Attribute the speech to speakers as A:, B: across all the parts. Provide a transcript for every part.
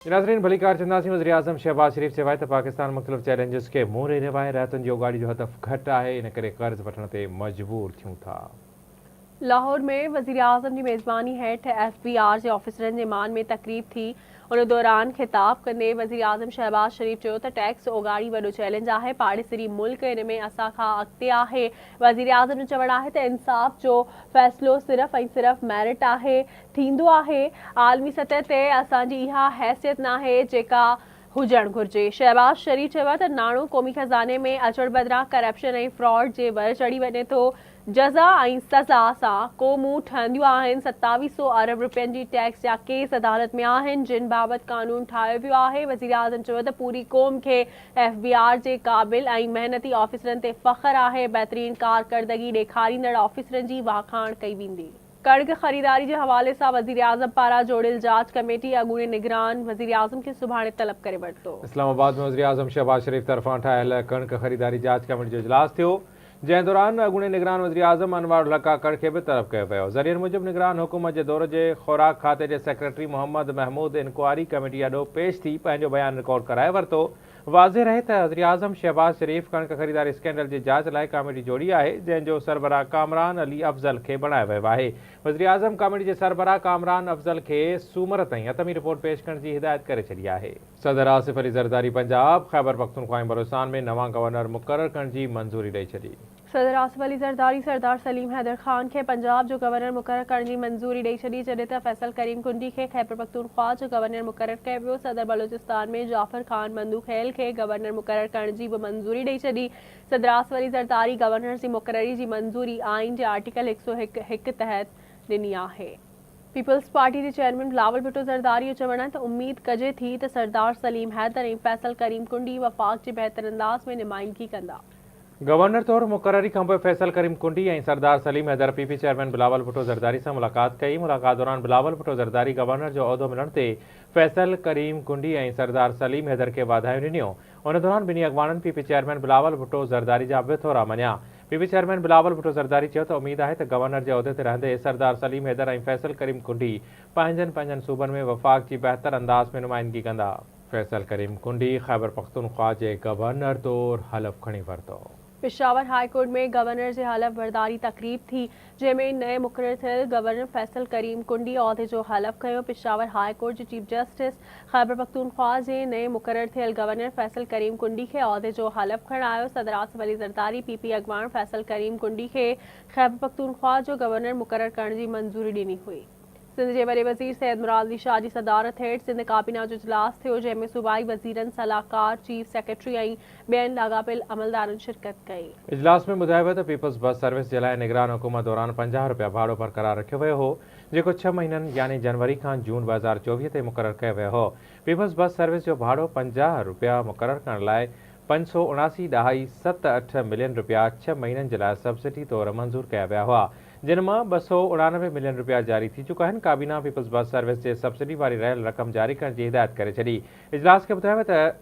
A: नाज़रीन भली कार चंदासीं वज़ीर आज़म शहबाज शरीफ़ चयो आहे त पाकिस्तान मुख़्तलिफ़ चैलेंजिस खे मुंहुं ॾेई रहियो आहे। राहतुनि जो गाड़ी जो हदफ़ घटि आहे, इन करे कर्ज़ वठण ते मजबूर थियूं था।
B: लाहौर में वज़ीर आज़म की मेज़बानी हेठ FBR के ऑफिसरनि जे मान में तकरीब थी। उन दौरान खिताब कंदे वज़ीर आज़म शहबाज शरीफ़ चयो त टैक्स ओगाड़ी वॾो चैलेंज आहे। पाड़ेसरी मुल्क इन में असां खां अॻिते आहे। वज़ीर आज़म जो चवणु आहे त इंसाफ़ जो फ़ैसिलो सिर्फ़ ऐं सिर्फ़ मेरिट आहे थींदो आहे। आलमी सतह ते असांजी इहा हैसियत नाहे जेका हुजणु घुरिजे। शहबाज शरीफ़ चयो त नाणो क़ौमी खज़ाने में अचण बदिरां करप्शन ऐं फ्रॉड जे वर चढ़ी वञे थो। जज़ा ऐं सज़ा सां को मुंहुं ठहंदियूं आहिनि। 2700 अरब रुपयनि जी टैक्स जा केस अदालत में आहिनि, जिन बाबति कानून ठाहियो वियो आहे। वज़ीर आज़म चयो त पूरी क़ौम खे FBR जे क़ाबिल ऐं मेहनती ऑफिसरनि ते फ़ख्रु आहे। बहितरीन कारकर्दगी ॾेखारींदड़ ऑफिसरनि जी वाखाण कई वेंदी। कणक ख़रीदारी के हवाले से वज़ीर आज़म पारा जोड़ियल जांच कमेटी अॻूणे निगरान वज़ीर आज़म के सुभाणे तलब करे वरितो।
A: इस्लामाबाद में वज़ीर आज़म शहबाज शरीफ़ तरफ़ां ठाहियल कणक ख़रीदारी जांच कमेटी जो इजलास थियो, जंहिं दौरान अॻूणे निगरान वज़ीर आज़म अनवार उल हक़ आकड़ खे बि तलब कयो वियो। ज़रियनि मूजिब निगरान हुकूमत जे दौर जे ख़ुराक खाते जे secretary Mohammad Mahmood inquiry committee ॾों पेश थी पंहिंजो बयान रिकॉर्ड कराए वरितो। वाज़े रहे त वज़ीर आज़म शहबाज शरीफ़ कणक ख़रीदारी स्कैंडल जी जांच लाइ कमेटी जोड़ी आहे, जंहिंजो सरबराह कामरान अली अफ़ज़ल खे बणायो वियो आहे। वज़ीर आज़म कमेटी जे सरबराह कामरान अफ़ज़ल खे सूमर ताईं हतमी रिपोर्ट पेश करण जी हिदायत करे छॾी आहे। सदर आसिफ अली ज़रदारी पंजाब ख़ैबर पख्तूनख्वा ऐं बलोचिस्तान में नवां गवर्नर मुक़रर करण जी मंज़ूरी ॾेई छॾी।
B: सदर आसिफ अली ज़रदारी सरदार सलीम हैदर ख़ान के पंजाब जो गवर्नर मुक़रर करण जी मंज़ूरी ॾेई छॾी, जॾहिं त फैसल करीम कुंडी खे ख़ैबर पख्तूनख्वा जो गवर्नर मुक़रर कयो वियो। सदर बलोचिस्तान में जाफ़र ख़ान बंदूखेल खे गवर्नर मुक़रर करण जी बि मंज़ूरी ॾेई छॾी। सदर आसिफ अली ज़रदारी गवर्नर जी मुक़ररी जी मंज़ूरी आइन जे आर्टिकल 101 तहत ॾिनी आहे। पीपल्स पार्टी के चेयरमैन बिलावल भुट्टो ज़रदारी जो चवणु आहे त उम्मीद कजे थी त सरदार सलीम हैदर ऐं फैसल करीम कुंडी वफ़ाक़ जे बहितर अंदाज़ में नुमाइंदगी कंदा।
A: गवर्नर तौर मुक़ररी खां पोइ फैसल करीम कुंडी ऐं सरदार सलीम हैदर PP चेयरमैन बिलावल भुट्टो ज़रदारी सां मुलाक़ात कई। मुलाक़ात दौरान बिलावल भुट्टो ज़रदारी गवर्नर जो उहिदो मिलण ते फैसल करीम कुंडी ऐं सरदार सलीम हैदर खे वाधायूं ॾिनियूं। उन दौरान ॿिन्ही अॻवाननि PP चेयरमैन बिलावल भुट्टो ज़रदारी जा बिथोरा मञिया। PP चेयरमैन बिलावल भुट्टो ज़रदारी चयो त उमेद आहे त गवर्नर जे उहिदे ते रहंदे सरदार सलीम हैदर ऐं फैसल करीम कुंडी पंहिंजनि सूबनि में वफ़ाक़ जी बहितर अंदाज़ में नुमाइंदगी कंदा। फैसल करीम कुंडी ख़ैबर पख्तूनख्वा जे गवर्नर तौर हलफ़ खणी वरितो।
B: पेशावर हाई कोर्ट में गवर्नर से हलफ बरदारी तकरीब थी, जंहिंमें नए मुक़रर थियल गवर्नर फैसल करीम कुंडी उहिदे जो हलफ कयो। पेशावर हाई कोर्ट जे चीफ जस्टिस ख़ैबर पख्तूनख्वा जे नए मुक़रर थियल गवर्नर फैसल करीम कुंडी खे उहिदे जो हलफ खणायो। सदर आसिफ अली ज़रदारी PP अॻवान फैसल करीम कुंडी खे ख़ैबर पख्तूनख्वा जो गवर्नर मुक़रर करण जी मंज़ूरी ॾिनी हुई। सिंध जे वॾे वज़ीर सैयद मुराद अली शाह जी सदारत हेठि सिंध काबीना जो इजलास थियो, जंहिंमें सूबाई वज़ीरनि, सलाहकार, चीफ सेक्रेटरी ऐं ॿियनि लाॻापियल अमलदारनि शिरकत कई।
A: इजलास में ॿुधायो वियो त पीपल्स बस सर्विस जे लाइ निगरान हुकूमत दौरान 50 रुपया भाड़ो बरक़रार रखियो वियो हो, जेको 6 महीननि यानी जनवरी खां जून 2024 ते मुक़रर कयो वियो हो। पीपल्स बस सर्विस जो भाड़ो 50 रुपया मुक़रर करण लाइ 579.78 मिलियन रुपया 6 महीननि जे लाइ सब्सिडी तौर मंज़ूर कया विया हुआ, जिन मां 299 मिलियन रुपया जारी थी चुका आहिनि। काबीना पीपल्स बस सर्विस जे सब्सिडी वारी रहियल रक़म जारी करण जी हिदायत करे छॾी। इजलास खे ॿुधायो त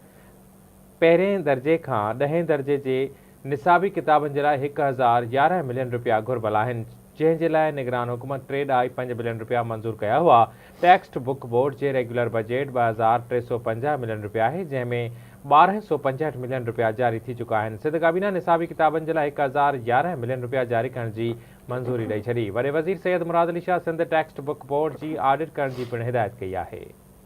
A: पहिरें दर्जे खां 10हें दर्जे जे निसाबी किताबनि जे लाइ 1011 मिलियन रुपया घुर्बल आहिनि, जंहिं जे लाइ निगरान हुकूमत 3.5 मिलियन रुपया मंज़ूर कया हुआ। टेक्स्ट बुक बोर्ड जे रेगुलर बजट 2350 मिलियन रुपया आहे, जंहिंमें 1265 मिलियन रुपया जारी थी चुका आहिनि। सिंध काबीना निसाबी किताबनि जे लाइ 1011 मिलियन रुपया जारी करण जी मंज़ूरी ॾेई छॾी। वॾे वज़ीर Syed Murad Ali Shah Sindh text book board जी ऑडिट करण जी पिणु हिदायत कई आहे।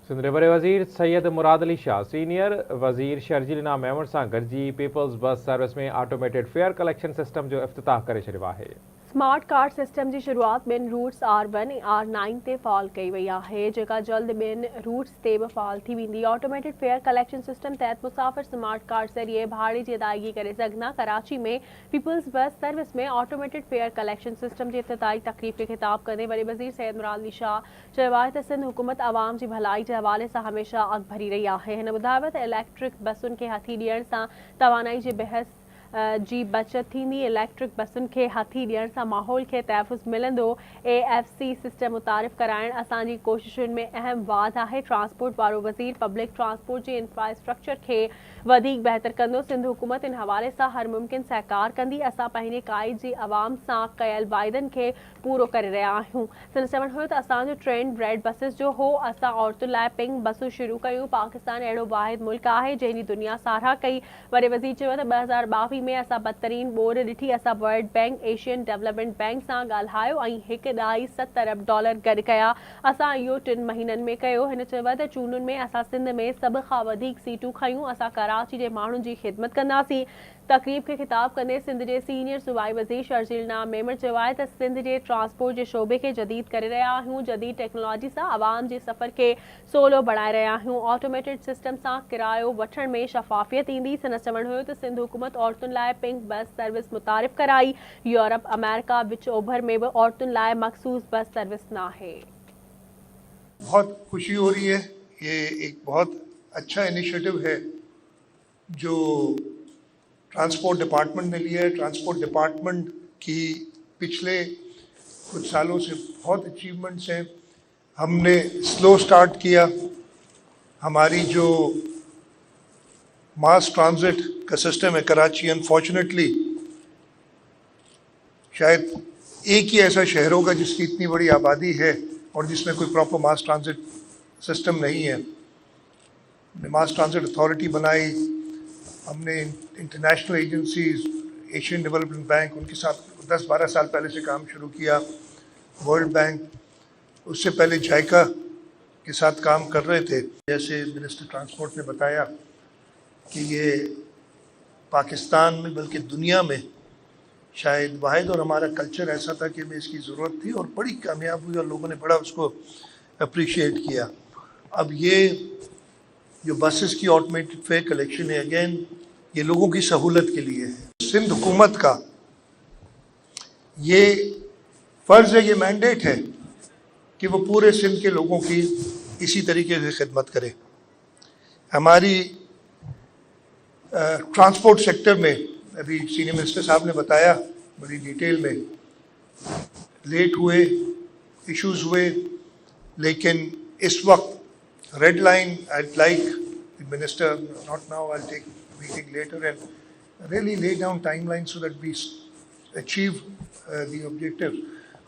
A: सिंध जे वॾे वज़ीर सैयद मुराद अली शाह सीनियर वज़ीर शर्जील इनाम महमूद सां गॾिजी पीपल्स बस सर्विस में ऑटोमेटेड फेयर कलेक्शन सिस्टम जो इफ़्तिताह करे छॾियो आहे। स्मार्ट कार्ड सिस्टम की शुरुआत ॿिनि रूट्स R1 ऐं R9 ते फ़ाल कई वई आहे, जेका जल्द ॿियनि रूट्स ते बि फ़ाल थी वेंदी। ऑटोमेटेड फेयर कलेक्शन सिस्टम तहत मुसाफ़िर स्मार्ट कार्ड ज़रिए भाड़े जी अदायगी करे सघंदा। कराची में पीपल्स बस सर्विस में ऑटोमेटेड फेयर कलेक्शन सिस्टम जी इफ़्तिताही तक़रीब खे ख़िताब कंदे वॾे वज़ीर सैयद मुराद अली शाह चयो आहे त सिंध हुकूमत आवाम जी भलाई जे हवाले सां हमेशह अॻु भरी रही आहे। हिन ॿुधायो त इलेक्ट्रिक बसुनि खे हथी ॾियण सां तवानाई जे बहस
B: जी बचत थींदी। इलेक्ट्रिक बसुनि खे हथी ॾियण सां माहौल खे तहफ़ुज़ मिलंदो। AFC सिस्टम मुतारिफ़ कराइण असांजी कोशिशुनि में अहम वाध आहे। ट्रांसपोर्ट वारो वज़ीर पब्लिक ट्रांसपोर्ट जे इंफ्रास्ट्रक्चर खे वधीक बहितर कंदो। सिंध हुकूमत इन हवाले सां हर मुमकिन सहकार कंदी। असां पंहिंजे काइद जी आवाम सां कयल वाइदनि खे पूरो करे रहिया आहियूं। सिंध चवण हुयो त असांजो ट्रेंड ब्रेड बसिस जो हो। असां औरतुनि लाइ पिंक बसूं शुरू कयूं। पाकिस्तान अहिड़ो वाहिद मुल्क आहे जंहिंजी दुनिया साराह कई। वॾे वज़ीर चयो त 2022 में असां बदतरीन ॿोड़ ॾिठी। असां world bank, Asian development bank सां ॻाल्हायो ऐं $1.7 अरब गॾु कया। असां इहो 3 महीननि में कयो। हिन चयो त चूंडुनि में असां सिंध में सभ खां वधीक सीटूं खयूं। असां कराची जे माण्हुनि जी ख़िदमत कंदासीं। तक़रीब खे ख़िताब कंदे सिंध जे सीनियर सूबाई वज़ीर शर्जील नाम मेमण चयो आहे त सिंध जे ट्रांसपोर्ट जे शोबे खे जदीद करे रहिया आहियूं। जदीद टेक्नोलॉजी सां आवाम जे सफ़र खे सवलो बणाए रहिया आहियूं। ऑटोमेटेड सिस्टम सां किरायो वठण में शफ़ाफ़ियत ईंदी। संदसि चवणु हुयो त सिंध हुकूमत औरतुनि लाइ पिंक बस सर्विस मुतारिफ़ कराई। यूरोप, अमेरिका, विच ओभर में भी औरतुनि लाइ मखसूस बस सर्विस न आहे।
C: बहुत खुशी हो रही है। ये एक बहुत अच्छा इनिशिएटिव है जो ट्रांसपोर्ट डिपार्टमेंट ने लिया है। ट्रांसपोर्ट डिपार्टमेंट की पिछले कुछ सालों से बहुत अचीवमेंट्स हैं। हमने स्लो स्टार्ट किया। हमारी जो मास ट्रांजिट का सिस्टम है कराची, अनफॉर्चुनेटली शायद एक ही ऐसा शहर होगा जिसकी इतनी बड़ी आबादी है और जिसमें कोई प्रॉपर मास ट्रांजिट सिस्टम नहीं है। हमने मास ट्रांजिट अथॉरिटी बनाई। हमने international agencies, Asian development bank, उनके साथ 10-12 साल पहले से काम शुरू किया। वर्ल्ड बैंक, उससे पहले जायका के साथ काम कर रहे थे। जैसे मिनिस्टर ट्रांसपोर्ट ने बताया कि ये पाकिस्तान में बल्कि दुनिया में शायद वाहिद और हमारा कल्चर ऐसा था कि हमें इसकी ज़रूरत थी और बड़ी कामयाब हुई और लोगों ने बड़ा उसको अप्रिशिएट किया। अब ये जो बसेस की ऑटोमेटेड फेयर कलेक्शन है, अगेन ये लोगों की सहूलत के लिए है। सिंध हुकूमत का ये फ़र्ज़ है, ये मैंडेट है कि वो पूरे सिंध के लोगों की इसी तरीके से खिदमत करे। हमारी ट्रांसपोर्ट सेक्टर में अभी सीनियर मिनिस्टर साहब ने बताया बड़ी डिटेल में, लेट हुए, इश्यूज़ हुए, लेकिन इस वक्त red line I'd like the minister, not now, I'll take meeting later and really lay down timelines so that we achieve the objective.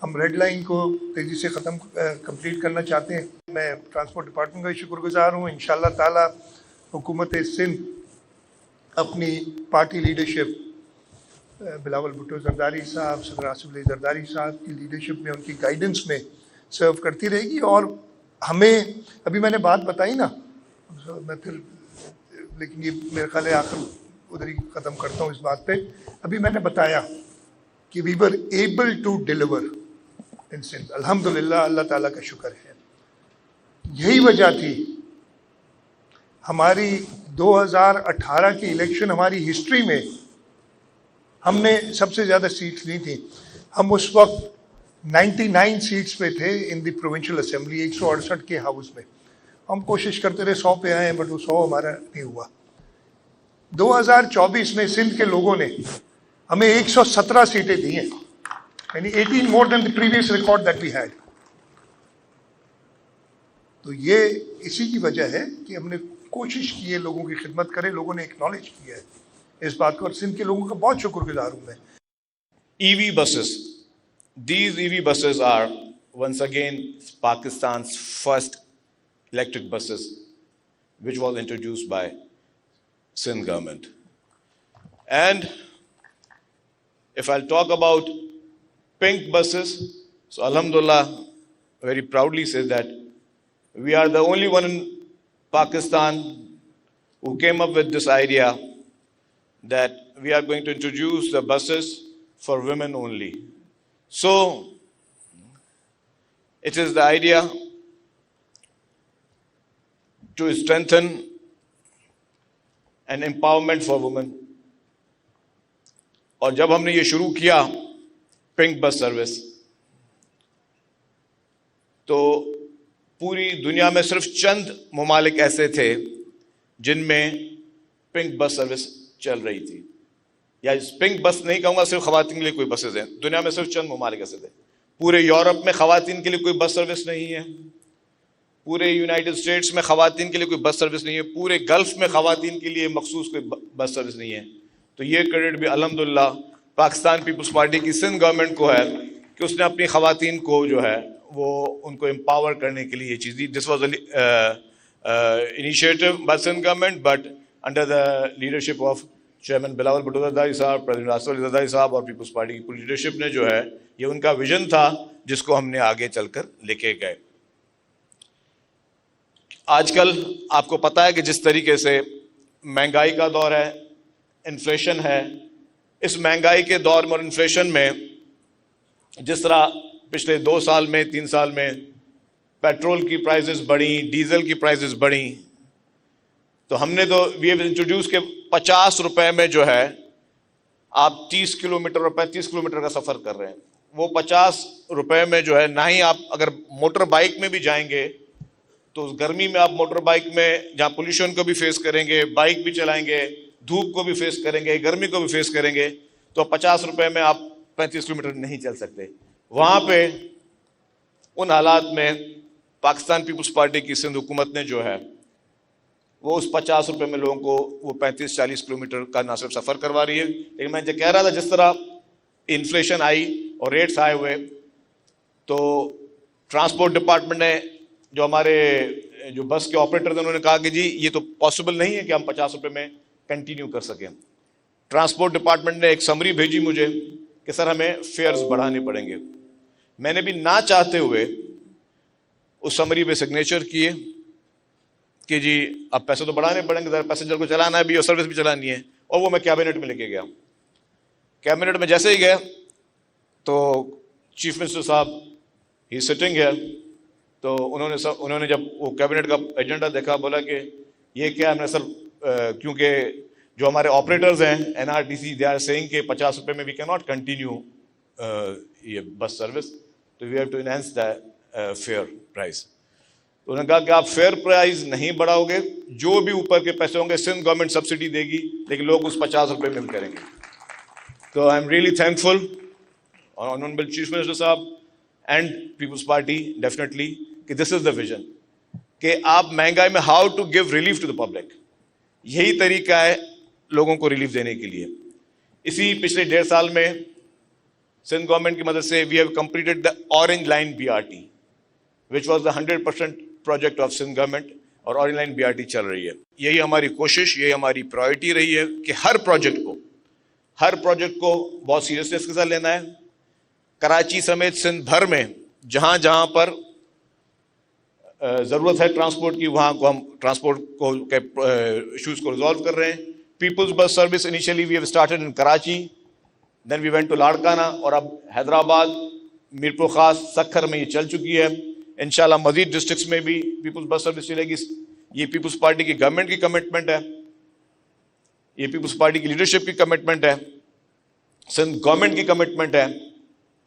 C: हम रेड लाइन को तेज़ी से कंप्लीट करना चाहते हैं। मैं ट्रांसपोर्ट डिपार्टमेंट का शुक्रगुजार हूँ। इंशाअल्लाह ताला हुकूमत सिंध अपनी पार्टी लीडरशिप, बिलावल भुट्टो जरदारी साहब, सदर आसिफ अली जरदारी साहब की लीडरशिप में, उनकी गाइडेंस में सर्व करती रहेगी। और हमें अभी मैंने बात बताई ना, मैं फिर लेकिन ये मेरे ख्याल है आखिर उधर ही ख़त्म करता हूँ इस बात पे। अभी मैंने बताया कि we were able two deliver in Sindh, अल्हम्दुलिल्लाह, अल्लाह ताला का शुक्र है। यही वजह थी हमारी 2018 की इलेक्शन, हमारी हिस्ट्री में हमने सबसे ज़्यादा सीट्स ली थी। हम उस वक्त 99 सीट्स पे थे इन द प्रोविंशियल असेंबली, 168 के हाउस में। हम कोशिश करते रहे 100 पे आए, बट वो 100 हमारा नहीं हुआ। 2024 में सिंध के लोगों ने हमें 117 सीटें दी हैं, यानी 18 more than the previous record that we had. तो ये इसी की वजह है कि हमने कोशिश की है लोगों की खिदमत करें, लोगों ने एक्नॉलेज किया है इस बात को, और सिंध के लोगों का बहुत शुक्रगुजार हूँ मैं।
D: EV buses. These EV buses are once again Pakistan's first electric buses, which was introduced by Sindh government. And if I'll talk about pink buses, so Alhamdulillah, very proudly say that we are the only one in Pakistan who came up with this idea that we are going to introduce the buses for women only. So it is the idea to strengthen an empowerment for women. और जब हमने ये शुरू किया pink bus service, तो पूरी दुनिया में सिर्फ चंद ममालिक ऐसे थे जिनमें पिंक बस सर्विस चल रही थी। یا پنک بس نہیں کہوں گا، صرف خواتین کے لیے کوئی بسز ہیں. دنیا میں صرف چند ممالک ایسے تھے. پورے یورپ میں خواتین کے لیے کوئی بس سروس نہیں ہے. پورے یونائٹڈ اسٹیٹس میں خواتین کے لیے کوئی بس سروس نہیں ہے. پورے گلف میں خواتین کے لیے مخصوص کوئی بس سروس نہیں ہے. تو یہ کریڈٹ بھی الحمدللہ پاکستان پیپلس پارٹی کی سندھ گورنمنٹ کو ہے کہ اس نے اپنی خواتین کو جو ہے وہ ان کو امپاور کرنے کے لیے یہ چیز دی. This was initiative by Sindh government but under the leadership of chairman Bilawal Bhutto Zardari صاحب, پریزیڈنٹ آصف علی زرداری صاحب اور پیپلس پارٹی کی پوری لیڈرشپ نے جو ہے یہ ان کا ویژن تھا جس کو ہم نے آگے چل کر لے کے گئے. آج کل آپ کو پتہ ہے کہ جس طریقے سے مہنگائی کا دور ہے, انفلیشن ہے, اس مہنگائی کے دور میں اور انفلیشن میں جس طرح پچھلے 2 سال میں 3 سال میں پیٹرول کی پرائزز بڑھیں, ڈیزل کی پرائزز بڑھیں, تو ہم نے تو وی ہیو انٹروڈیوس کہ 50 روپے میں جو ہے آپ 30 کلومیٹر اور 35 کلومیٹر کا سفر کر رہے ہیں. وہ 50 روپے میں جو ہے نہ ہی آپ اگر موٹر بائک میں بھی جائیں گے تو اس گرمی میں آپ موٹر بائک میں جہاں پولیوشن کو بھی فیس کریں گے, بائک بھی چلائیں گے, دھوپ کو بھی فیس کریں گے, گرمی کو بھی فیس کریں گے, تو 50 روپے میں آپ 35 کلومیٹر نہیں چل سکتے. وہاں پہ ان حالات میں پاکستان پیپلز پارٹی کی سندھ حکومت نے جو ہے وہ اس 50 روپے میں لوگوں کو وہ 35-40 کلومیٹر کا نہ صرف سفر کروا رہی ہے. لیکن میں جو کہہ رہا تھا جس طرح انفلیشن آئی اور ریٹس آئے ہوئے تو ٹرانسپورٹ ڈپارٹمنٹ نے جو ہمارے جو بس کے آپریٹر ہیں انہوں نے کہا کہ جی یہ تو پاسبل نہیں ہے کہ ہم 50 روپے میں کنٹینیو کر سکیں. ٹرانسپورٹ ڈپارٹمنٹ نے ایک سمری بھیجی مجھے کہ سر ہمیں فیئرز بڑھانے پڑیں گے. میں نے بھی نہ چاہتے ہوئے اس سمری پہ سگنیچر کیے کہ جی اب پیسے تو بڑھانے پڑیں گے, ذرا پیسنجر کو چلانا بھی اور سروس بھی چلانی ہے. اور وہ میں کیبنٹ میں لے کے گیا. کیبنٹ میں جیسے ہی گیا تو چیف منسٹر صاحب ہی سٹنگ ہے, تو انہوں نے جب وہ کیبنٹ کا ایجنڈا دیکھا بولا کہ یہ کیا ہے. سر کیونکہ جو ہمارے آپریٹرز ہیں NRTC دے آر سیئنگ کہ 50 روپے میں وی کین ناٹ کنٹینیو یہ بس سروس, تو we have to enhance the fare price. تو انہوں نے کہا کہ آپ فیئر پرائز نہیں بڑھاؤ گے, جو بھی اوپر کے پیسے ہوں گے سندھ گورنمنٹ سبسڈی دے گی, لیکن لوگ اس 50 روپے میں کریں گے. تو I am really thankful honourable chief minister صاحب اینڈ پیپلز پارٹی ڈیفینیٹلی کہ دس از دا ویژن کہ آپ مہنگائی میں how to give relief to the public, یہی طریقہ ہے لوگوں کو ریلیف دینے کے لیے. اسی پچھلے 1.5 سال میں سندھ گورنمنٹ کی مدد سے we have completed the orange line BRT which was the 100% project of Sindh government, اور اورنج لائن BRT چل رہی ہے. یہی ہماری کوشش, یہی ہماری پرائورٹی رہی ہے کہ ہر پروجیکٹ کو بہت سیریسنس کے ساتھ لینا ہے. کراچی سمیت سندھ بھر میں جہاں جہاں پر ضرورت ہے ٹرانسپورٹ کی وہاں کو ہم ٹرانسپورٹ کو ایشوز کو ریزالو کر رہے ہیں. Peoples bus service initially we have started in Karachi, then we went to Larkana, اور اب حیدرآباد, میرپور خاص, سکھر میں یہ چل چکی ہے. انشاءاللہ مزید ڈسٹرکٹس میں بھی پیپلز بس سروس چلے گی. یہ پیپلز پارٹی کی گورنمنٹ کی کمٹمنٹ ہے, یہ پیپلز پارٹی کی لیڈرشپ کی کمٹمنٹ ہے, سندھ گورنمنٹ کی کمٹمنٹ ہے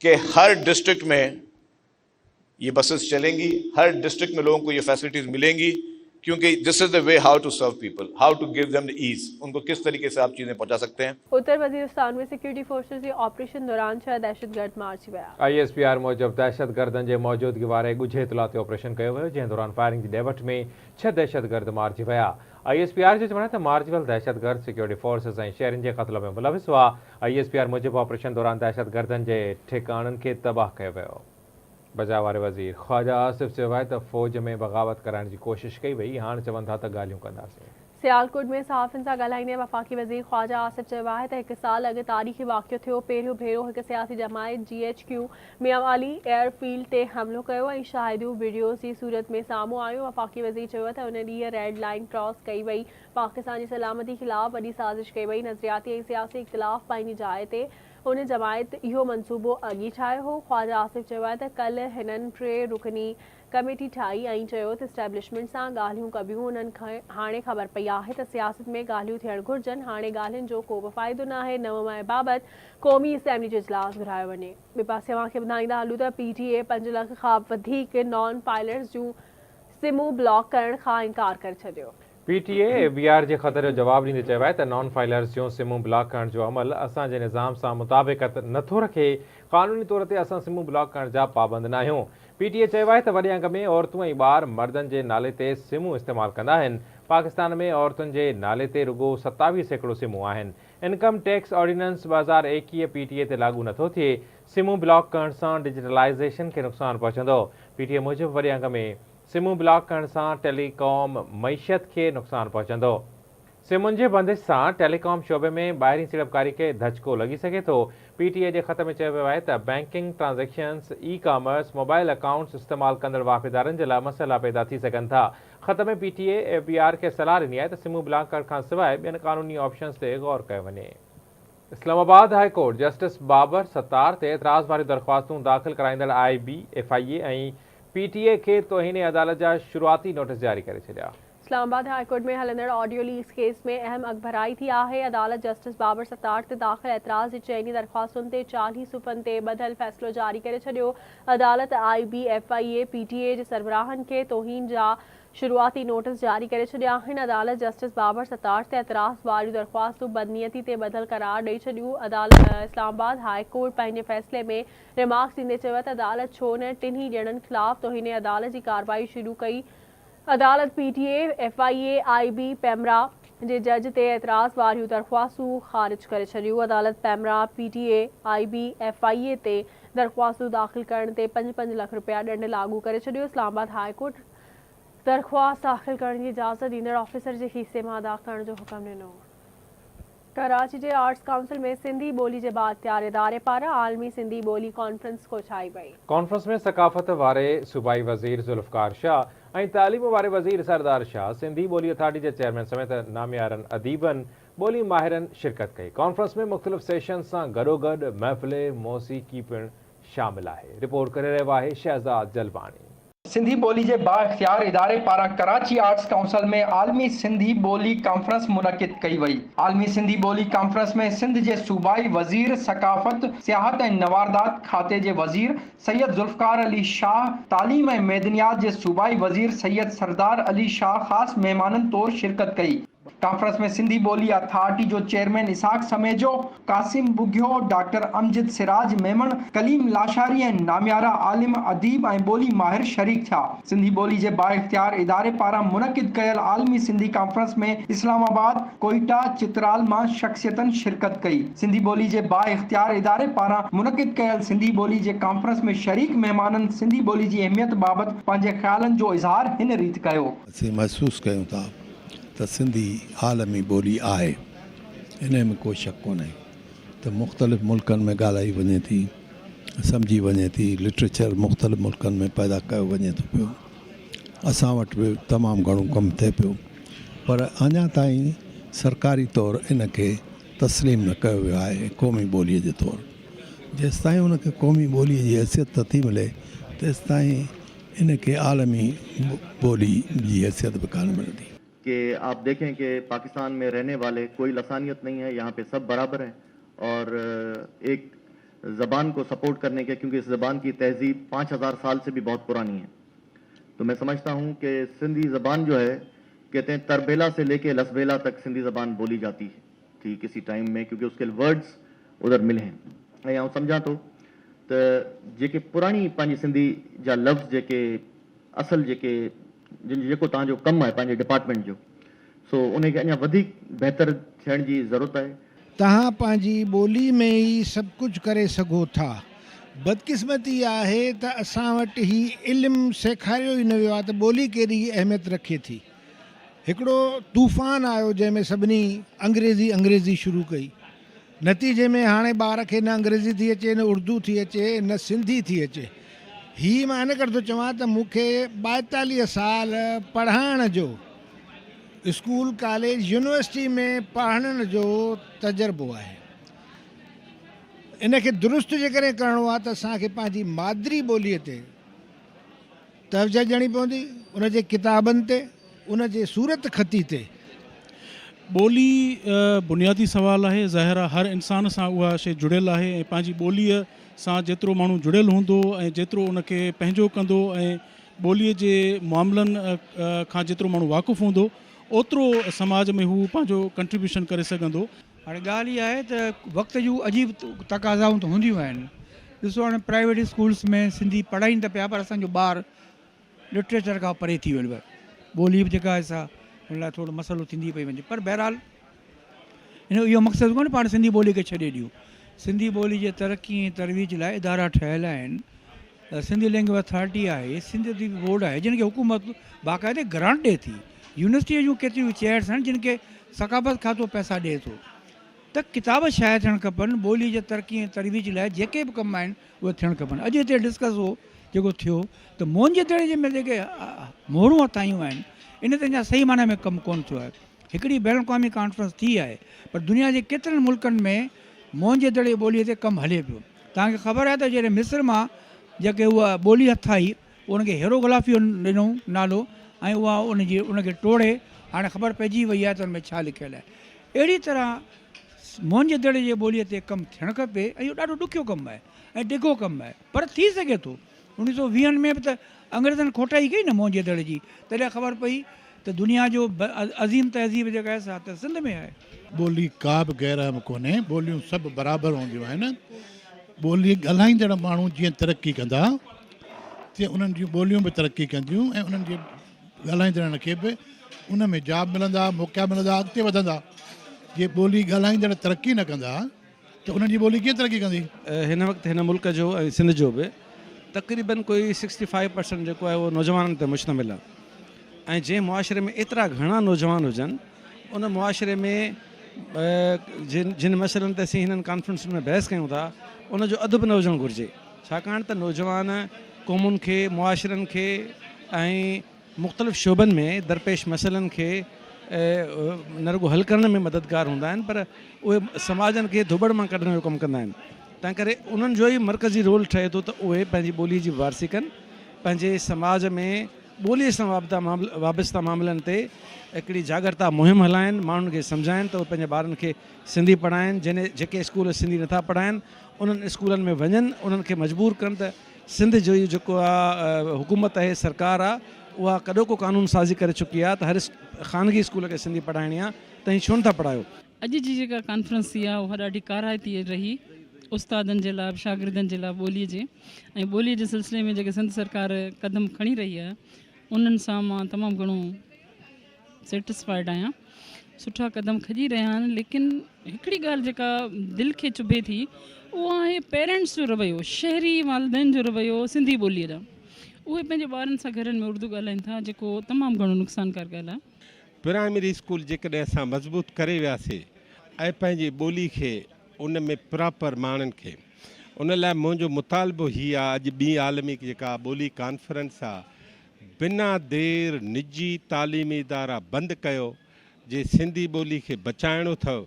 D: کہ ہر ڈسٹرکٹ میں یہ بسز چلیں گی, ہر ڈسٹرکٹ میں لوگوں کو یہ فیسلٹیز ملیں گی, کیونکہ this is the way how to serve people, how to give them the ease, ان کو کس طریقے سے آپ چیزیں پہنچا سکتے ہیں.
B: اتر وزیرستان میں سیکورٹی فورسز کے آپریشن دوران 6 دہشت گرد مار تھی ویا.
A: ISPR موجب دہشت گردن جے موجودگی وارے ڳجهي اطلاعات آپریشن کयो वियो, जंहिं दौरान फायरिंग जी ॾेवट में 6 दहशत गर्द मारिजी विया. ISPR जो चवणु आहे त मारिजल दहशत गर्द सिक्योरिटी फोर्सिस ऐं शहरनि जे क़त्ल में मुलविस हुआ. ISPR मूजिब ऑपरेशन दौरान दहशत गर्दनि जे ठिकाणनि खे तबाह कयो वियो. बचाव वारे वज़ीर ख्वाजा आसिफ चयो आहे त फ़ौज में बग़ावत कराइण जी कोशिश कई वई. हाणे चवनि था त ॻाल्हियूं कंदासीं.
B: सियालकोट में सहाफ़ियुनि सां ॻाल्हाईंदे वफ़ाक़ी वज़ीर ख्वाजा आसिफ चयो आहे त 1 साल अॻु तारीख़ी वाक़ियो थियो. पहिरियों भेरो हिकु सियासी जमायत GHQ मियांवाली एयरफील्ड ते हमिलो कयो ऐं शाहिदियूं वीडियोज़ जी सूरत में साम्हूं आयूं. वफ़ाक़ी वज़ीर चयो त उन ॾींहुं रेड लाइन क्रॉस कई वई. पाकिस्तान जी सलामती ख़िलाफ़ वॾी साज़िश कई वई. नज़रियाती ऐं सियासी इख़्तिलाफ़ पंहिंजी जाइ ते उन जमायत इहो मंसूबो अॻी ठाहियो हो. ख्वाजा आसिफ चयो आहे त कल्ह हिननि 3 रुकनी कमेटी ठाही ऐं चयो त इस्टेब्लिशमेंट सां ॻाल्हियूं कबियूं. उन्हनि खे हाणे ख़बर पई आहे त सियासत में ॻाल्हियूं थियणु घुरिजनि. हाणे ॻाल्हियुनि जो को बि फ़ाइदो न आहे. 9 मई बाबति क़ौमी असेंबली जो इजलास घुरायो वञे. ॿिए पासे तव्हांखे ॿुधाईंदा हलूं त PTA 5 लाख खां वधीक नॉन पायलट्स जूं सिमूं ब्लॉक करण खां इनकार करे छॾियो.
A: PTA ABR जे ख़त जो जवाब ॾींदे चयो आहे त नॉन फाइलर्स जूं सिमूं ब्लॉक करण जो अमल असांजे निज़ाम सां मुताबिक़त नथो रखे। क़ानूनी तौर ते असां सिमूं ब्लॉक करण जा पाबंद न आहियूं। PTA चयो आहे त वॾे अंग में औरतूं ऐं ॿार मर्दनि जे नाले ते सिमूं इस्तेमालु कंदा आहिनि। पाकिस्तान में औरतुनि जे नाले ते रुॻो 27 सिमूं आहिनि। इनकम टैक्स ऑर्डिनेंस 2021 PTA ते लागू नथो थिए। सिमूं ब्लॉक करण सां डिजिटलाइज़ेशन खे नुक़सानु पहुचंदो। PTA मूजिबि वॾे अंग में सिमूं ब्लॉक करण सां टेलीकॉम मईशत खे नुक़सानु पहुचंदो। सिमुनि जे बंदिश सां टेलीकॉम शोबे में ॿाहिरीं सीड़पकारी खे धचको लॻी सघे थो। PTA जे ख़त में चयो वियो आहे त banking transactions, e commerce, mobile accounts इस्तेमालु कंदड़ वाहिदारनि जे लाइ मसइला पैदा थी सघनि था। ख़त में PTA ABR खे सलाह ॾिनी आहे त सिमूं ब्लॉक करण खां सवाइ ॿियनि क़ानूनी ऑप्शन्स ते गौर कयो वञे। इस्लामाबाद हाई कोर्ट जस्टिस बाबर सत्तार ते एतिराज़ वारियूं दरख़्वास्तूं दाख़िल कराईंदड़ IB, FIA ऐं PTA खे तौहीन अदालत जा शुरूआती नोटिस जारी करे छॾिया।
B: इस्लामाबाद हाई कोर्ट में हलंदड़ ऑडियो लीक्स केस में अहम अखबराई थी आहे। अदालत जस्टिस बाबर सत्तार ते दाख़िल एतिराज़ जी चइनी दरख़्वास्तुनि ते 40 सुफ़्हनि ते ॿधल फ़ैसिलो जारी करे छॾियो। अदालत IB, FIA, PTA जे सरबराहनि खे तौहीन जा शुरूआती नोटिस जारी करे छॾिया आहिनि। अदालत जस्टिस बाबर सत्तार ते एतिराज़ वारियूं दरख़्वास्तूं बदनीयती ते ॿधल करार ॾेई छॾियूं। इस्लामाबाद हाई कोर्ट पंहिंजे फ़ैसिले में रिमार्क्स ॾींदे चयो त अदालत छो न टिन्ही ॼणनि ख़िलाफ़ तौहीन अदालत जी कार्रवाई शुरू कई। अदालत PTA, FIA, IB, पैमरा जे जज ते एतिराज़ वारियूं दरख़्वास्तूं ख़ारिज करे छॾियूं। अदालत पैमरा, PTA, IB, FIA ते दरख़्वास्तूं दाख़िल करण ते 5-5 लख रुपया ॾंड लागू करे छॾियो। इस्लामाबाद हाई कोर्ट दरख़्वास्त दाख़िल करण जी इजाज़त ॾींदड़ ऑफिसर जे हिसे मां अदा करण जो हुक्म ॾिनो। कराची जे आर्ट्स काउंसिल में सिंधी ॿोली जे बाइख़्तियार इदारे पारां आलमी सिंधी ॿोली कॉन्फ्रेंस कोठाई वई।
A: कॉन्फ्रेंस में सकाफ़त वारे सूबाई वज़ीर ज़ुल्फ़कार शाह ऐं तालीम वारे वज़ीर सरदार शाह, सिंधी ॿोली अथॉरिटी जे चेयरमैन समेत नामियारनि अदीबनि, ॿोली माहिरनि शिरकत कई। कॉन्फ्रेंस में मुख़्तलिफ़ सेशन सां गॾोगॾु महफ़िल मौसीक़ी पिणु शामिल आहे। रिपोर्ट करे रहियो आहे शहज़ाद जलवानी।
E: सिंधी ॿोली जे बाइख़्तियार इदारे पारां कराची आर्ट्स काउंसिल में आलमी सिंधी ॿोली कॉन्फ्रेंस मुनक़िद कई वई। आलमी सिंधी ॿोली कॉन्फ्रेंस में सिंध जे सूबाई वज़ीर सकाफ़त, सियाहत ऐं नवारदात खाते जे वज़ीर सैयद ज़ुल्फ़कार अली शाह, तालीम ऐं मैदनियात जे सूबाई वज़ीर सैयद सरदार अली शाह ख़ासि महिमाननि तौरु शिरकत कई। कॉन्फ्रेंस में सिंधी ॿोली अथॉरिटी जो चेयरमैन इसाक समेजो, कासिम बुघियो, डॉक्टर अमजद सिराज मेमण, कलीम लाशारी ऐं नामियारा आलिम, अदीब ऐं ॿोली माहिर शरीक थिया। सिंधी ॿोली जे बाइख़्तियार इदारे पारां मुनक़िद कयल आलमी सिंधी कॉन्फ्रेंस में इस्लामाबाद, कोयटा, चित्राल मां शख़्सियतनि शिरकत कई। सिंधी ॿोली जे बाइख़्तियार इदारे पारां मुनक़िद कयल सिंधी ॿोली जे कॉन्फ्रेंस में शरीक महिमाननि सिंधी ॿोली जी अहमियत बाबति पंहिंजे ख़्यालनि जो इज़हार हिन रीति कयो।
F: असीं महसूसु कयूं था त सिंधी आलमी ॿोली आहे, इन में को शक कोन्हे त मुख़्तलिफ़ मुल्कनि में ॻाल्हाई वञे थी, सम्झी वञे थी, लिटरेचर मुख़्तलिफ़ मुल्कनि में पैदा कयो वञे थो पियो। असां वटि बि तमामु घणो कमु थिए पियो, पर अञा ताईं सरकारी तौरु इन खे तस्लीम न कयो वियो आहे क़ौमी ॿोलीअ जे तौरु। जेसि ताईं उनखे क़ौमी ॿोलीअ जी हैसियत नथी मिले तेसि ताईं इन खे आलमी ॿोली जी हैसियत बि कान मिलंदी।
G: कि आप देखें कि पाकिस्तान में रहने वाले कोई लसानियत नहीं है, यहाँ पे सब बराबर हैं और एक ज़बान को सपोर्ट करने के, क्योंकि इस ज़बान की तहजीब 5000 साल से भी बहुत पुरानी है। तो मैं समझता हूँ कि सिंधी ज़बान जो है, कहते हैं तरबेला से लेके लसबेला तक सिंधी ज़बान बोली जाती थी किसी टाइम में, क्योंकि उसके वर्ड्स उधर मिले हैं। मैं यहाँ समझा तो जेके पुरानी पंहिंजी सिंधी जा लफ़्ज़ जेके असल जेके जेको तव्हांजो कमु आहे पंहिंजे डिपार्टमेंट जो, सो उनखे अञा वधीक बहितर थियण जी ज़रूरत आहे।
H: तव्हां पंहिंजी ॿोली में ई सभु कुझु करे सघो था। बदकिस्मती आहे त असां वटि ही इल्मु सेखारियो ई न वियो आहे त ॿोली कहिड़ी अहमियत रखे थी। हिकिड़ो तूफ़ान आयो जंहिंमें सभिनी अंग्रेज़ी शुरू कई। नतीजे में हाणे ॿार खे न अंग्रेज़ी थी अचे, न उर्दू थी अचे, न सिंधी थी अचे। हीअ मां इन करे थो चवां त मूंखे 42 साल पढ़ाइण जो, स्कूल कॉलेज यूनिवर्सिटी में पढ़ण जो तजुर्बो आहे। इन खे दुरुस्त जे करे करिणो आहे त असांखे पंहिंजी मादरी ॿोलीअ ते तवजह ॾियणी पवंदी, उन जे किताबनि ते, उन जे सूरत ख़ती ते।
I: ॿोली बुनियादी सवाल आहे, ज़ाहिर आहे हर इंसान सां उहा शइ जुड़ियल आहे ऐं पंहिंजी ॿोलीअ सां जेतिरो माण्हू जुड़ियल हूंदो ऐं जेतिरो उनखे पंहिंजो कंदो ऐं ॿोलीअ जे मामलनि खां जेतिरो माण्हू वाक़ुफ़ु हूंदो, ओतिरो समाज में हू पंहिंजो कंट्रीब्यूशन करे सघंदो।
J: हाणे ॻाल्हि इहा आहे त वक़्त जूं अजीब तक़ाज़ाऊं त हूंदियूं आहिनि। ॾिसो हाणे प्राइवेट स्कूल्स में सिंधी पढ़ाइनि त पिया, पर असांजो ॿार लिटरेचर खां परे थी वियो आहे। ॿोली बि जेका आहे सा हुन लाइ थोरो मसइलो थींदी पई वञे, पर बहरहाल हिन इहो मक़सदु कोन्हे पाण सिंधी ॿोली खे छॾे ॾियूं। सिंधी ॿोली जे तरक़ी ऐं तरवीज लाइ इदारा ठहियल आहिनि। सिंधी लैंग्वेज अथॉरिटी आहे, सिंधी बोर्ड आहे, जिन खे हुकूमत बाक़ाइदे ग्रांट ॾिए थी। यूनिवर्सिटीअ जूं केतिरियूं चेयर्स आहिनि जिन खे सक़ाफ़त खातो पैसा ॾिए थो। त किताब शाया थियणु खपनि ॿोली जे तरक़ी ऐं तरवीज लाइ, जेके बि कम आहिनि उहे थियणु खपनि। अॼु हिते डिस्कस हो जेको थियो त मोहन जे दड़े में जेके मोहरूं हथायूं आहिनि इन ते अञा सही माना में कमु कोन्ह थियो आहे। हिकिड़ी बैन अवी कॉन्फ्रेंस थी आहे, पर दुनिया जे केतिरनि मुल्कनि में मोहन जे दड़े ॿोलीअ ते कमु हले पियो। तव्हांखे ख़बर आहे त जॾहिं मिस्र मां जेके उहा ॿोली हथाई उनखे हेरोग्राफी ॾिनो नालो ऐं उहा उनखे टोड़े हाणे ख़बर पइजी वई आहे त हुन में छा लिखियलु आहे। अहिड़ी तरह मोहन जे दड़े जे ॿोलीअ ते कमु थियणु खपे ऐं इहो ॾाढो ॾुखियो कमु आहे ऐं ॾिघो कमु आहे, पर थी सघे थो। 1920 में बि त अंग्रेज़नि खोटाई कई न मोहन जे दड़े जी, तॾहिं ख़बर पई त दुनिया जो अज़ीम तहज़ीब जेका आहे सा त सिंध में आहे।
H: ॿोली का बि गैरहम कोन्हे, ॿोलियूं सभु बराबरि हूंदियूं आहिनि। ॿोली ॻाल्हाईंदड़ माण्हू जीअं तरक़ी कंदा तीअं उन्हनि जूं ॿोलियूं बि तरक़ी कंदियूं ऐं उन्हनि जे ॻाल्हाईंदड़नि खे बि उन में जॉब मिलंदा, मौक़ा मिलंदा, अॻिते वधंदा। जे ॿोली ॻाल्हाईंदड़ तरक़ी न कंदा त उन्हनि जी ॿोली कीअं तरक़ी कंदी।
K: हिन वक़्तु हिन मुल्क जो ऐं सिंध जो बि तक़रीबन कोई 65% जेको आहे उहो नौजवाननि ते मुश्तमिल आहे। ऐं जंहिं मुआशिरे में एतिरा घणा नौजवान हुजनि उन मुआशिरे में जिन मसइलनि ते असीं हिननि कॉन्फ्रेंस में बहस कयूं था उनजो अदब न हुजणु घुरिजे, छाकाणि त नौजवान क़ौमुनि खे, मुआशिरनि खे ऐं मुख़्तलिफ़ शोबनि में दरपेश मसइलनि खे न रुगो हल करण में मददगार हूंदा आहिनि, पर उहे समाजनि खे धुबड़ मां कढण जो कमु कंदा आहिनि। तंहिं करे उन्हनि जो ई मरकज़ी रोल ठहे थो त उहे पंहिंजी ॿोली जी वारसी कनि, पंहिंजे समाज में ॿोलीअ सां वाबस्ता मामलनि ते हिकिड़ी जागरता मुहिम हलाइनि, माण्हुनि खे सम्झाइनि त उहे पंहिंजे ॿारनि खे सिंधी पढ़ाइनि। जेके स्कूल सिंधी नथा पढ़ाइनि उन्हनि स्कूलनि में वञनि, उन्हनि खे मजबूर कनि त सिंध जो इहो जेको आहे हुकूमत आहे, सरकार आहे, उहा कॾो को कानून साज़ी करे चुकी आहे त हर ख़ानगी स्कूल खे सिंधी पढ़ाइणी आहे, त ही छो नथा पढ़ायो।
L: अॼु जी जेका कॉन्फ्रेंस थी आहे उहा ॾाढी काराइती रही उस्तादनि जे लाइ, शागिर्दनि जे लाइ ॿोलीअ जे ऐं ॿोलीअ जे सिलसिले में जेके सिंध सरकार क़दम खणी रही आहे उन्हनि सां मां तमामु घणो सेटिस्फाइड आहियां। सुठा क़दम खॼी रहिया आहिनि, लेकिन हिकिड़ी ॻाल्हि जेका दिलि खे चुभे थी उहो आहे पेरेंट्स जो रवैयो, शहरी वालिदैन जो रवैयो सिंधी ॿोलीअ जा। उहे पंहिंजे ॿारनि सां घरनि में उर्दू ॻाल्हाइनि था, जेको तमामु घणो नुक़सानकार ॻाल्हि आहे।
M: प्राइमरी स्कूल जेकॾहिं असां मज़बूत करे वियासीं ऐं पंहिंजी ॿोली खे उन में प्रॉपर माण्हुनि खे, उन लाइ मुंहिंजो मुतालबो हीअ आहे, अॼु ॿी आलमी जेका ॿोली कॉन्फ्रेंस आहे, बिना देर निजी तालीमी इदारा बंदि कयो। जे सिंधी ॿोली खे बचाइणो अथव,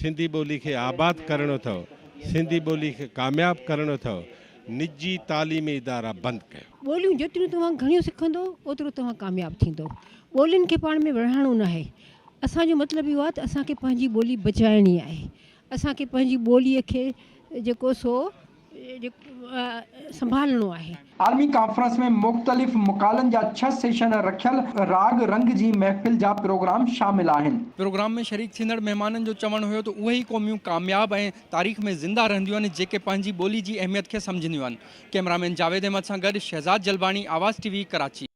M: सिंधी ॿोली खे आबाद करणो अथव, सिंधी ॿोली खे कामयाबु करणो अथव, निजी तालीमी इदारा बंदि कयो।
N: ॿोलियूं जेतिरियूं तव्हां घणियूं सिखंदो ओतिरो तव्हां कामयाबु थींदो। ॿोलियुनि खे पाण में विढ़ाइणो न आहे। असांजो मतिलबु इहो आहे त असांखे पंहिंजी ॿोली बचाइणी आहे, असांखे पंहिंजी ॿोलीअ खे जेको सो संभालणो आहे।
E: आलमी कॉन्फ्रेंस में मुख़्तलिफ़ मुकालनि जा 6 सेशन रखियल राग रंग जी महफ़िल जा प्रोग्राम शामिल आहिनि।
J: प्रोग्राम में शरीक थींदड़ महिमाननि जो चवणु हुयो त उहे ई क़ौमियूं कामयाबु ऐं तारीख़ में ज़िंदा रहंदियूं आहिनि जेके पंहिंजी ॿोली जी अहमियत खे सम्झंदियूं आहिनि। कैमरामैन जावेद अहमद सां गॾु शहज़ाद जलवानी, आवाज़ टीवी, कराची।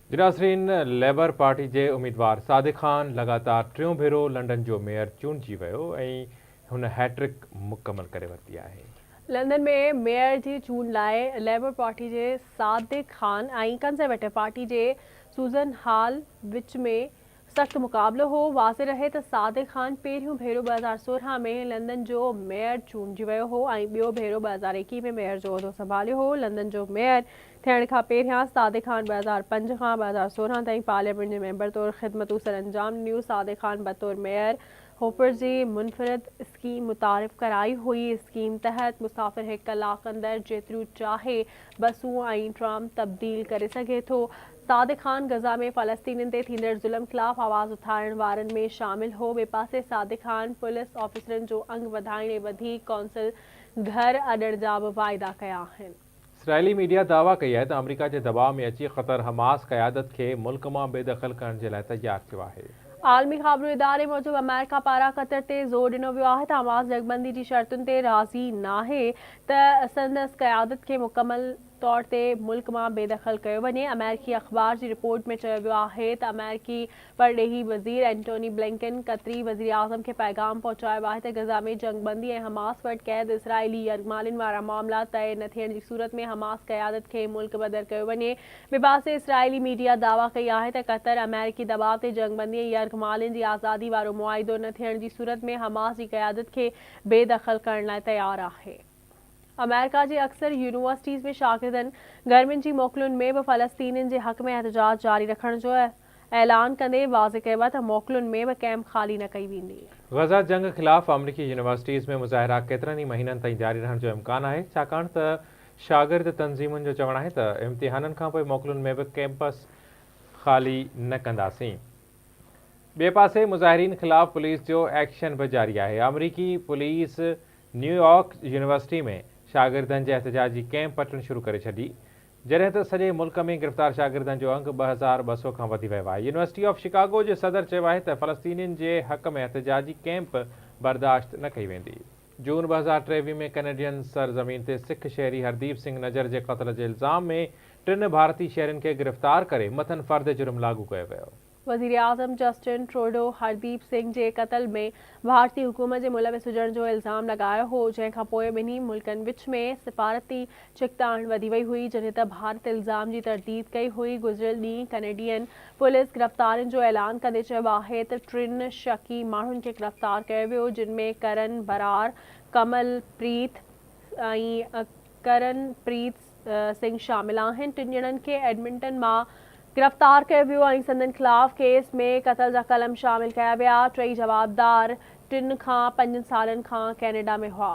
A: नाज़रीन, लेबर पार्टी जे उम्मीदवार सादिक ख़ान लगातार टियों भेरो लंडन जो मेयर चूंडिजी वियो ऐं हुन हैट्रिक मुकमल करे वरिती आहे।
B: लंदन में मेयर जी चूंड लाइ लेबर पार्टी जे सादिक ख़ान ऐं कंज़र्वेटिव पार्टी जे सूज़न हाल विच में सख़्त मुक़ाबलो हो। वाज़े रहे त सादिक ख़ान पहिरियों भेरो 2016 में लंदन जो मेयर चूंडिजी वियो हो ऐं ॿियो भेरो 2021 में मेयर जो उहिदो संभालियो हो। लंदन जो मेयर थियण खां पहिरियां सादिक ख़ान 2005 खां 2016 ताईं पार्लियामेंट जे मेंबर तौरु ख़िदमतूं सरअंजाम ॾिनियूं। सादिक ख़ान बतौर मेयर होपर जी मुनफरद स्कीम मुतारिफ़ कराई हुई। स्कीम तहत मुसाफ़िर 1 कलाक अंदरि जेतिरियूं चाहे बसूं ऐं ट्राम तब्दील करे सघे थो। सादिक ख़ान गज़ा में फ़लस्तीनियुनि ते थींदड़ ज़ुल्म ख़िलाफ़ आवाज़ उथारण वारनि में शामिल हो। ॿिए पासे सादिक ख़ान पुलिस ऑफिसरनि जो अंग वधाइण ऐं वधीक कौंसल घर अॾण जा बि वाइदा कया आहिनि।
A: इसराइली मीडिया दावा कई है त अमरीका जे दबाव में अची क़तर हमास क़यादत खे मुल्क मां बेदख़ल करण जे लाइ तैयार थियो आहे।
B: आलमी ख़बरूं इदारे मूजिब अमेरिका पारां क़तर ते ज़ोर ॾिनो वियो आहे त हमास जंगबंदी जी शर्तुनि ते राज़ी नाहे त संदसि क़यादत खे मुकमल तौर ते मुल्क मां बेदख़ल कयो वञे। अमेरिकी अख़बार जी रिपोर्ट में चयो वियो आहे त अमेरिकी परॾेही वज़ीर एंटोनी ब्लिंकन क़तरी वज़ीर आज़म खे पैगाम पहुचायो आहे त गज़ा में जंगबंदी ऐं हमास वटि क़ैद इसराइली यरगमालिन वारा मामला तय न थियण जी सूरत में हमास क़यादत खे मुल्क बदर कयो वञे। बिबासे इसराइली मीडिया दावा कई आहे त क़तर अमेरिकी दबाव ते जंगबंदी ऐं यरगमालिन जी आज़ादी वारो मुआहिदो न थियण जी सूरत में हमास जी क़यादत खे बेदख़ल करण लाइ तयारु आहे। अमेरिका जी अक्सर यूनिवर्सिटीज़ में शागिर्दनि गर्मियुनि जी मोकलुनि में बि फ़लस्तीनियुनि जे हक़ में एहतजाज जारी रखण जो ऐलान कंदे वाज़े कयो आहे त मोकलुनि में बि कैंप ख़ाली न कई वेंदी।
A: गज़ा जंग ख़िलाफ़ अमरीकी यूनिवर्सिटीज़ में मुज़ाहिरा केतिरनि ई महीननि ताईं जारी रहण जो इम्कानु आहे, छाकाणि त शागिर्द तंज़ीमुनि जो चवणु आहे त इम्तिहाननि खां पोइ मोकलुनि में बि कैंपस ख़ाली न कंदासीं। ॿिए पासे मुज़ाहिरीन ख़िलाफ़ पुलिस जो एक्शन बि जारी आहे। अमरीकी पुलिस न्यूयॉर्क यूनिवर्सिटी में शागिर्दनि जे एहतजाजी कैंप पटण शुरू करे छॾी, जॾहिं त सॼे मुल्क में गिरफ़्तार शागिर्दनि जो अंग 2200 खां वधी वियो आहे। यूनिवर्सिटी ऑफ शिकागो जे सदर चयो आहे त फ़लस्तीनियुनि जे हक़ में एहतजाजी कैंप बर्दाश्त न कई वेंदी। जून 2023 में कैनेडियन सरज़मीन ते सिख शहरी हरदीप सिंह नजर जे क़त्ल जे इल्ज़ाम में 3 भारतीय शहरियुनि खे गिरफ़्तार करे मथन फ़र्द जुर्म लागू कयो वियो।
B: वज़ीर आज़म जस्टिन ट्रूडो हरदीप सिंह जे क़त्ल में भारतीय हुकूमत जे मुलविस हुजण जो इल्ज़ाम लॻायो हो, जंहिंखां पोइ ॿिन्ही मुल्कनि विच में सिफ़ारती चिकताण वधी वई हुई, जॾहिं त भारत इल्ज़ाम जी तरदीद कई हुई। गुज़िरियल ॾींहुं कैनेडियन पुलिस गिरफ़्तारियुनि जो ऐलान कंदे चयो आहे त 3 शकी माण्हुनि खे गिरफ़्तार कयो वियो, जिन में करण बरार, करणप्रीत सिंह शामिल आहिनि। 3 ॼणनि खे एडमिंटन मां गिरफ़्तार कयो वियो ऐं संदनि ख़िलाफ़ केस में क़त्ल जा कलम शामिल कया विया। 3 जवाबदार 3 खां 5 सालनि खां कैनेडा में हुआ।